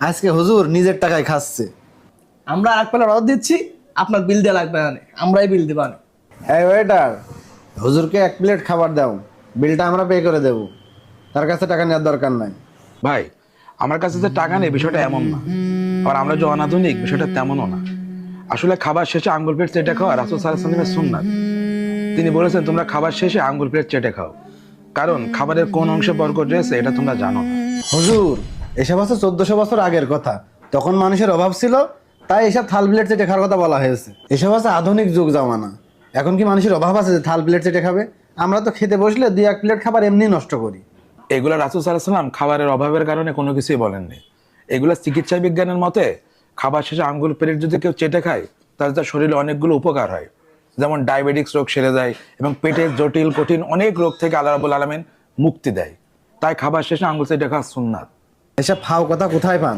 আজকে হুজুর নিজের টাকায় খাচ্ছে। আমরা এক প্লেট অর্ডার দিচ্ছি, আপনার বিল দেওয়া লাগবে না, আমরাই বিল দেবো। এই ওয়েটার, হুজুরকে 1 প্লেট খাবার দাও, বিলটা আমরা পে করে দেব। তার কাছে টাকা নেওয়ার দরকার নাই। ভাই, আমার কাছে যে টাকা নেই বিষয়টা এমন না, আর আমরা যে অনাধুনিক বিষয়টা তেমনও না। আসলে খাবার শেষে আঙ্গুল প্লেট চেটে খাওয়া রাসূল সাল্লাল্লাহু আলাইহি ওয়াসাল্লামের সুন্নাত। তিনি বলেছেন তোমরা খাবার শেষে আঙ্গুল প্লেট চেটে খাও, কারণ খাবারের কোন অংশে বরকত রয়েছে এটা তোমরা জানো না। হুজুর, এসব হচ্ছে 1400 বছর আগের কথা। তখন মানুষের অভাব ছিল, তাই এসব থাল প্লেট চেটে খাওয়ার কথা বলা হয়েছে। এসব হচ্ছে আধুনিক যুগ জামানা। এখন কি মানুষের অভাব আছে যে থাল প্লেট চেটে খাবে? আমরা তো খেতে বসলে 2-1 প্লেট খাবার এমনি নষ্ট করি। এগুলা রাসূল সাল্লাল্লাহু আলাইহি ওয়াসাল্লাম খাবারের অভাবের কারণে কোনো কিছুই বলেননি। এগুলা চিকিৎসা বিজ্ঞানের মতে খাবার শেষে আঙ্গুল প্লেট যদি কেউ চেটে খায় তাহলে তার শরীরে অনেকগুলো উপকার হয়, যেমন ডায়াবেটিক্স রোগ সেরে যায় এবং পেটের জটিল কঠিন অনেক রোগ থেকে আল্লাহ রাব্বুল আলামিন মুক্তি দেয়। তাই খাবার শেষে আঙ্গুল চেটে খাওয়া সুন্নাত। এসব ফাও কথা কোথায় পান?